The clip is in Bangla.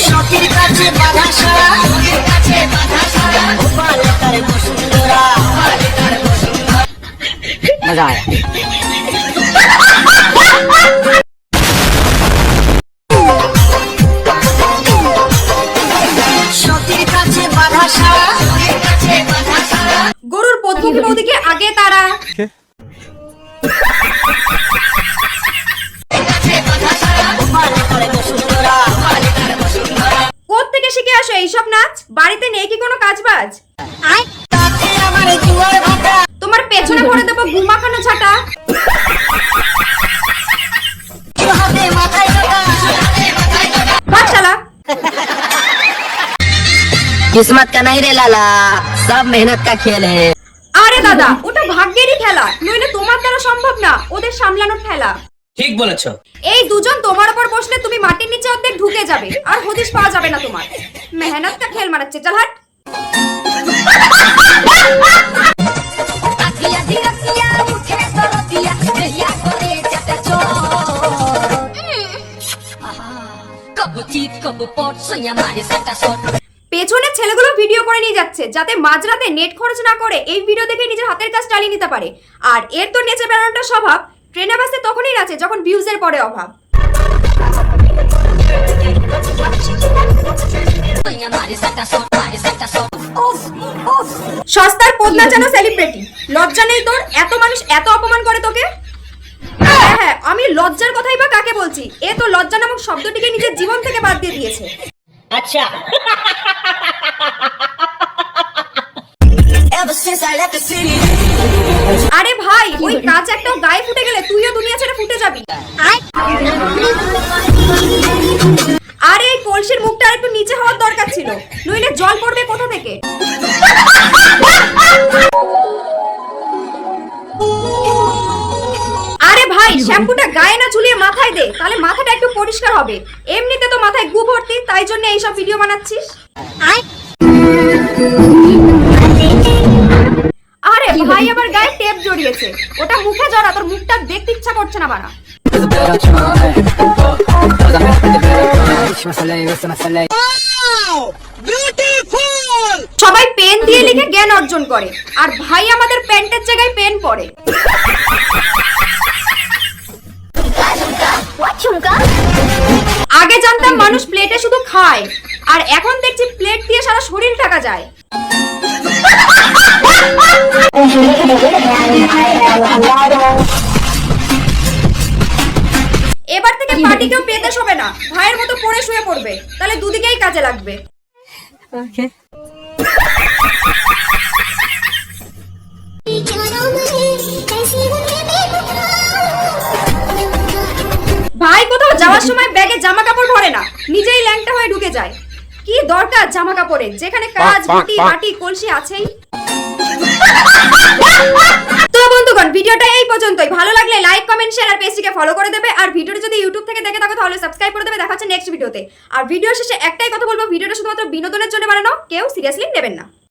সখীর কাছে বাধা সারা, সখীর কাছে বাধা সারা, গোপালে তার বসুন্ধরা, গোপালে তার বসুন্ধরা। মজা আয়া। সখীর কাছে বাধা সারা, সখীর কাছে বাধা সারা। গরুর পদ্মকে বৌদিকে আগে তারা। কোত্থেকে শিখে আসো এইসব নাচ? বাড়িতে নেই কি কোনো কাজ বাজ? তোমার পেছনে ভরে দেবো গুমাখানো ছাটা। বাচ্চালা किस्मत का नहीं रे लाला, सब मेहनत का खेल है। আরে দাদা, ওটা ভাগ্যেরই খেলা, নইলে তোমার দ্বারা সম্ভব না ওদের সামলানোর খেলা। ঠিক বলেছো। এই দুজন তোমার উপর বসলে তুমি মাটির নিচে অর্ধেক ঢুকে যাবে, আর হদিশ পাওয়া যাবে না তোমার। মেহনত কা খেল মারাচ্ছে, চল হাট। পেছনে ছেলেগুলো ভিডিও করে নিয়ে যাচ্ছে যাতে মাঝরাতে নেট খরচ না করে এই ভিডিও দেখে নিজের হাতের কাজ চালিয়ে নিতে পারে। আর এর তো নেচে বেড়ানোটা স্বভাব, ট্রেনে বাসে তখনই নাচে যখন ভিউজের পরে অভাব। সস্তার পদ্মা যেন সেলিব্রিটি, লজ্জা নেই তোর? এত মানুষ এত অপমান করে তোকে। হ্যাঁ হ্যাঁ, আমি লজ্জার কথাই বা কাকে বলছি? এ তো লজ্জা নামক শব্দটিকে নিজের জীবন থেকে বাদ দিয়ে দিয়েছে। আচ্ছা। আরে ভাই, ওই কাঁচ একটাও গায়ে ফুটে গেলে তুইও দুনিয়া ছেড়ে ফুটে যাবি। আরে এই কলসির মুখটা একটু নিচে হওয়ার দরকার ছিল, নইলে জল পড়বে কোথা থেকে? আরে ভাই, শ্যাম্পুটা গায়ে না ঝুলিয়ে মাথায় দে, তাহলে মাথাটা একটু পরিষ্কার হবে। এমনিতে তো মাথায় গু ভর্তি, তাই জন্য এইসব ভিডিও বানাচ্ছিস। আরে ভাই, আবার গায়ে টেপ জড়িয়েছে, ওটা মুখে জড়া, তোর মুখটা দেখতে ইচ্ছা করছে না বানা। সবাই পেন দিয়ে লিখে জ্ঞান অর্জন করে, আর ভাই আমাদের প্যান্টের জায়গায় পেন পড়ে। আগে জানতাম মানুষ প্লেটে শুধু খায়, আর এখন দেখছি প্লেট দিয়ে সারা শরীর ঢাকা যায়। এবার থেকে পার্টি কেউ পেতে শোবে না, ভাইয়ের মতো পড়ে শুয়ে পড়বে, তাহলে দুদিকেই কাজে লাগবে। ভাই কোথাও যাওয়ার সময় ব্যাগে জামা কাপড় ভরে না, নিজেই ল্যাংটা হয়ে ঢুকে যায়। কি দরকার জামা কাপড়ের, যেখানে কাজ বুটি বাটি কলসি আছেই। তো বন্ধুগণ, ভিডিওটা এই পর্যন্তই। ভালো লাগলে লাইক কমেন্ট শেয়ার আর পেজটিকে ফলো করে দেবে। আর ভিডিওটা যদি ইউটিউব থেকে দেখে থাকো তাহলে সাবস্ক্রাইব করে দেবে। দেখা হচ্ছে নেক্সট ভিডিওতে। আর ভিডিও শেষে একটাই কথা বলবো, ভিডিওটা শুধুমাত্র বিনোদনের জন্য বানানো, কেউ সিরিয়াসলি নেবেন না।